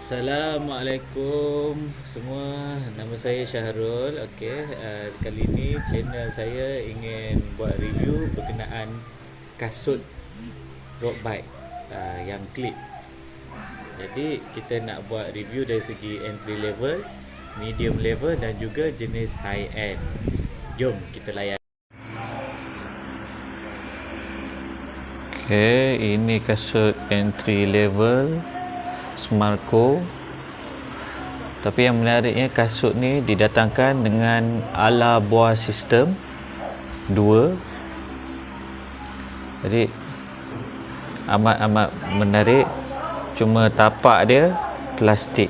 Assalamualaikum semua. Nama saya Syahrul. Kali ini channel saya ingin buat review berkenaan kasut road bike yang clip. Jadi kita nak buat review dari segi entry level, medium level dan juga jenis high end. Jom kita layan. Ini kasut entry level Smarco. Tapi yang menariknya, kasut ni didatangkan dengan ala buah sistem 2. Jadi amat menarik. Cuma tapak dia plastik.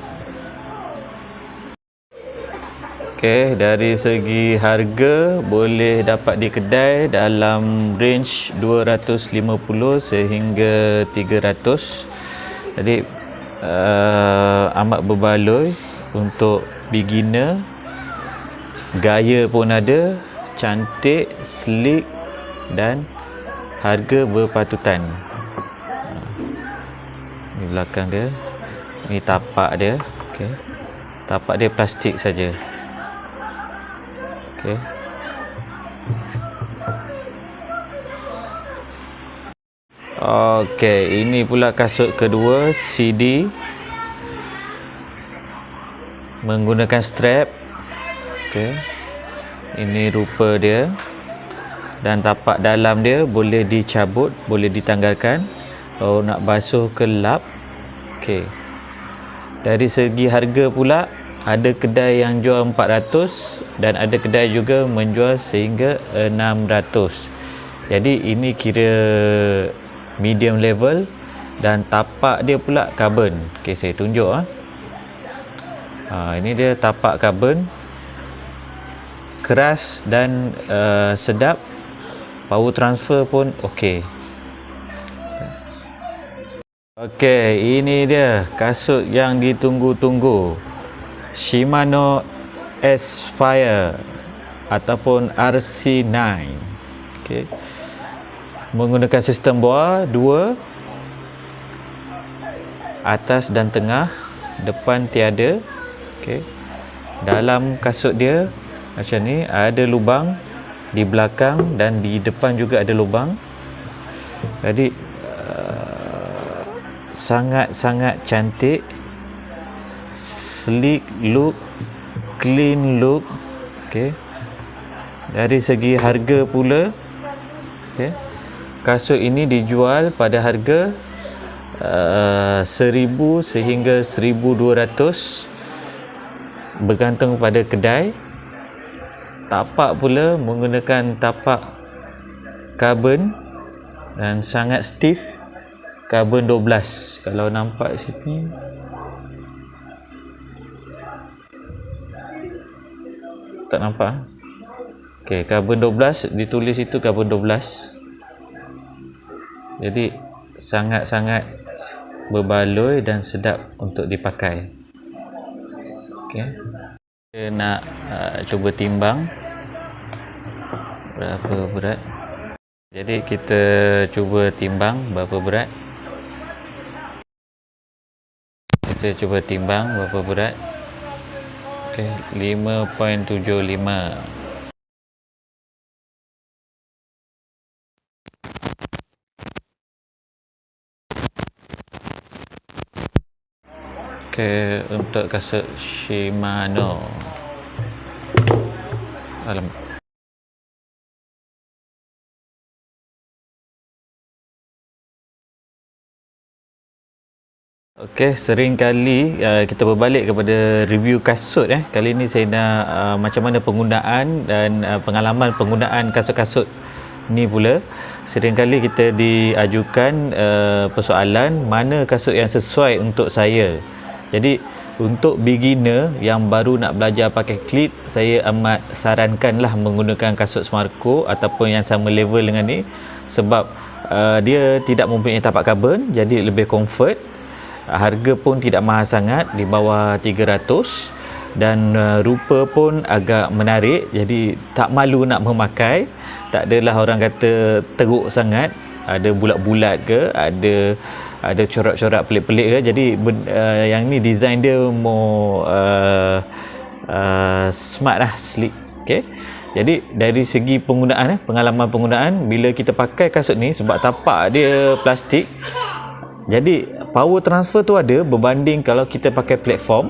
Dari segi harga boleh dapat di kedai dalam range 250 sehingga 300. Jadi amat berbaloi untuk beginner. Gaya pun ada, cantik, sleek dan harga berpatutan. Ni belakang dia, ni tapak dia. Tapak dia plastik saja. Ini pula kasut kedua, CD, menggunakan strap. Ini rupa dia, dan tapak dalam dia boleh dicabut, boleh ditanggalkan kalau nak basuh ke lap. Dari segi harga pula, ada kedai yang jual 400 dan ada kedai juga menjual sehingga 600. Jadi ini kira medium level, dan tapak dia pula carbon. Saya tunjuk ini dia tapak carbon, keras dan sedap. Power transfer pun ini dia kasut yang ditunggu-tunggu, Shimano Aspire ataupun RC9. Menggunakan sistem buah 2, atas dan tengah, depan tiada. Dalam kasut dia macam ni, ada lubang di belakang dan di depan juga ada lubang. Jadi sangat-sangat cantik, sleek look, clean look. Dari segi harga pula, kasut ini dijual pada harga 1000 sehingga 1200, bergantung pada kedai. Tapak pula menggunakan tapak karbon dan sangat stiff, karbon 12. Kalau nampak sini, tak nampak. Karbon 12, ditulis itu karbon 12. Jadi sangat-sangat berbaloi dan sedap untuk dipakai. Kita nak cuba timbang berapa berat. Jadi kita cuba timbang berapa berat. Kita cuba timbang berapa berat. 5.75. Untuk kasut Shimano. Sering kali kita berbalik kepada review kasut. Kali ini saya nak macam mana penggunaan dan pengalaman penggunaan kasut-kasut ni pula. Sering kali kita diajukan persoalan mana kasut yang sesuai untuk saya. Jadi untuk beginner yang baru nak belajar pakai clip, saya amat sarankanlah menggunakan kasut Smarco ataupun yang sama level dengan ni, sebab dia tidak mempunyai tapak karbon, jadi lebih comfort. Harga pun tidak mahal sangat, di bawah 300, dan rupa pun agak menarik, jadi tak malu nak memakai. Tak adalah orang kata teruk sangat. ada bulat-bulat ke, ada corak-corak pelik-pelik ke. Jadi yang ni design dia more smart lah, sleek. Okay. Jadi dari segi penggunaan, pengalaman penggunaan, bila kita pakai kasut ni, sebab tapak dia plastik, jadi power transfer tu ada berbanding kalau kita pakai platform.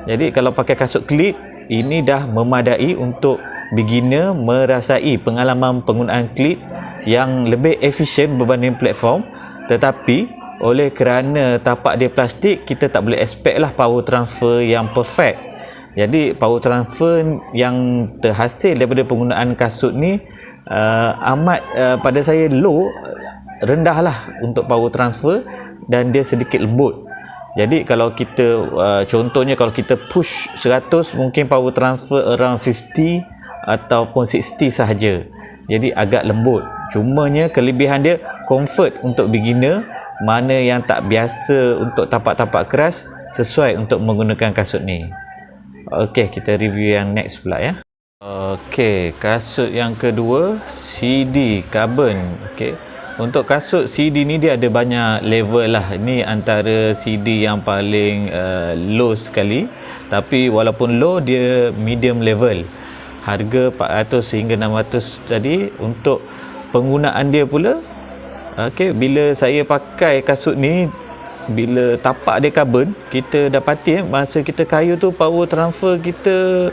Jadi kalau pakai kasut klip, ini dah memadai untuk beginner merasai pengalaman penggunaan klip yang lebih efisien berbanding platform. Tetapi oleh kerana tapak dia plastik, kita tak boleh expect lah power transfer yang perfect. Jadi power transfer yang terhasil daripada penggunaan kasut ni amat pada saya low, rendah lah untuk power transfer, dan dia sedikit lembut. Jadi kalau kita contohnya kalau kita push 100, mungkin power transfer around 50 ataupun 60 sahaja. Jadi agak lembut. Cumanya kelebihan dia comfort untuk beginner, mana yang tak biasa untuk tapak-tapak keras, sesuai untuk menggunakan kasut ni. Okey, kita review yang next pula ya. Okey, kasut yang kedua, CD carbon. Okey. Untuk kasut CD ni dia ada banyak level lah. Ini antara CD yang paling low sekali. Tapi walaupun low, dia medium level. Harga 400 hingga 600 tadi. Untuk penggunaan dia pula, okey, bila saya pakai kasut ni, bila tapak dia carbon, kita dapati masa kita kayuh tu, power transfer kita,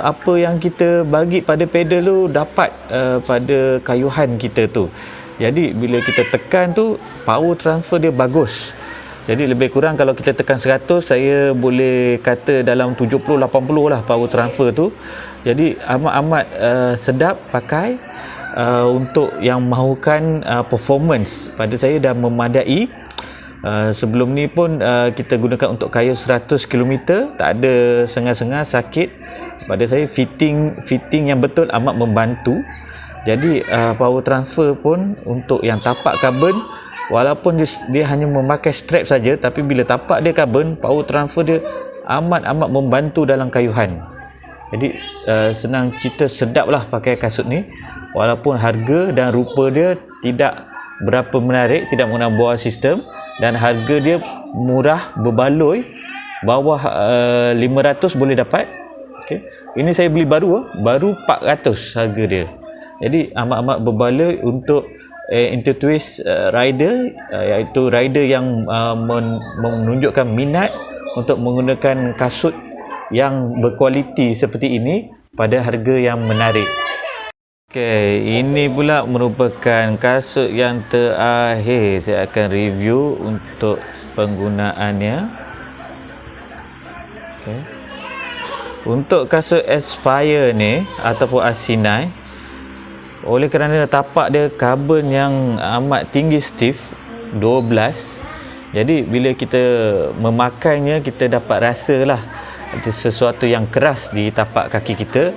apa yang kita bagi pada pedal tu dapat pada kayuhan kita tu. Jadi bila kita tekan tu, power transfer dia bagus. Jadi lebih kurang kalau kita tekan 100, saya boleh kata dalam 70-80 lah power transfer tu. Jadi amat-amat sedap pakai. Untuk yang mahukan performance, pada saya dah memadai. Sebelum ni pun kita gunakan untuk kayuh 100 km, tak ada sengah-sengah, sakit. Pada saya fitting yang betul amat membantu. Jadi power transfer pun untuk yang tapak carbon, walaupun dia hanya memakai strap saja, tapi bila tapak dia carbon, power transfer dia amat-amat membantu dalam kayuhan. Jadi senang cerita, sedap lah pakai kasut ni. Walaupun harga dan rupa dia tidak berapa menarik, tidak menggunakan buah sistem, dan harga dia murah, berbaloi, bawah 500 boleh dapat. Okay. Ini saya beli baru 400 harga dia. Jadi amat-amat berbaloi untuk enthusiast rider, iaitu rider yang menunjukkan minat untuk menggunakan kasut yang berkualiti seperti ini pada harga yang menarik. Okey, ini pula merupakan kasut yang terakhir saya akan review untuk penggunaannya. Okay. Untuk kasut Aspire ni ataupun Asinai, oleh kerana tapak dia carbon yang amat tinggi stiff 12, jadi bila kita memakainya, kita dapat rasalah ada sesuatu yang keras di tapak kaki kita.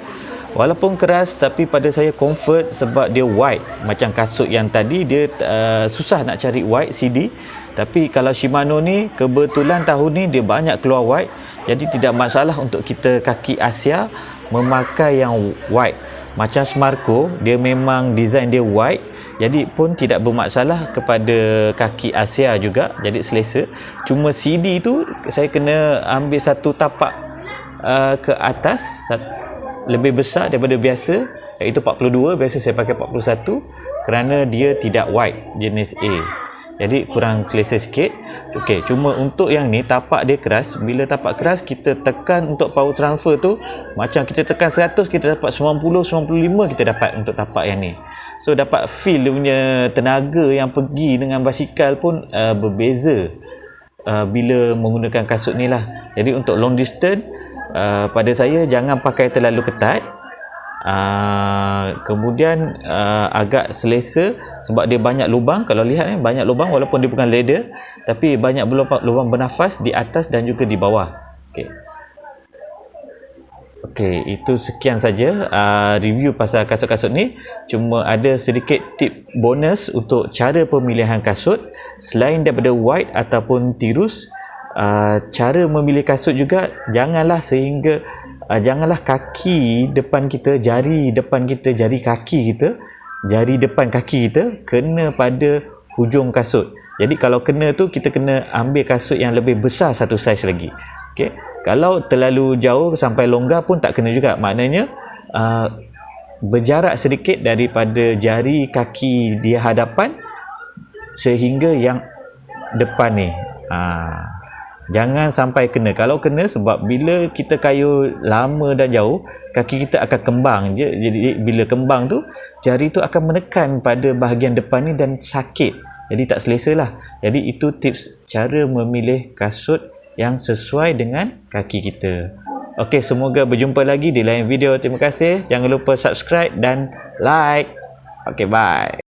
Walaupun keras, tapi pada saya comfort sebab dia white. Macam kasut yang tadi, dia susah nak cari white CD. Tapi kalau Shimano ni, kebetulan tahun ni dia banyak keluar white. Jadi tidak masalah untuk kita kaki Asia memakai yang white. Macam Smarco, dia memang design dia white, jadi pun tidak bermasalah kepada kaki Asia juga, jadi selesa. Cuma CD tu saya kena ambil satu tapak ke atas, lebih besar daripada biasa, iaitu 42. Biasa saya pakai 41 kerana dia tidak white, jenis A. Jadi kurang selesa sikit. Okey, cuma untuk yang ni tapak dia keras. Bila tapak keras, kita tekan untuk power transfer tu, macam kita tekan 100, kita dapat 90, 95 kita dapat untuk tapak yang ni. So dapat feel dia punya tenaga yang pergi dengan basikal pun berbeza bila menggunakan kasut ni lah. Jadi untuk long distance, pada saya jangan pakai terlalu ketat. Kemudian agak selesa sebab dia banyak lubang. Kalau lihat banyak lubang, walaupun dia bukan leather, tapi banyak lubang bernafas di atas dan juga di bawah. Okey, itu sekian saja review pasal kasut-kasut ni. Cuma ada sedikit tip bonus untuk cara pemilihan kasut. Selain daripada white ataupun tirus, cara memilih kasut juga janganlah janganlah kaki depan kita, jari depan kita, jari kaki kita jari depan kaki kita kena pada hujung kasut. Jadi kalau kena tu, kita kena ambil kasut yang lebih besar satu saiz lagi. Okey. Kalau terlalu jauh sampai longgar pun tak kena juga. Maknanya berjarak sedikit daripada jari kaki di hadapan sehingga yang depan ni. Jangan sampai kena. Kalau kena, sebab bila kita kayuh lama dan jauh, kaki kita akan kembang je. Jadi bila kembang tu, jari tu akan menekan pada bahagian depan ni dan sakit. Jadi tak selesa lah. Jadi itu tips cara memilih kasut yang sesuai dengan kaki kita. Okey, semoga berjumpa lagi di lain video. Terima kasih. Jangan lupa subscribe dan like. Okey, bye.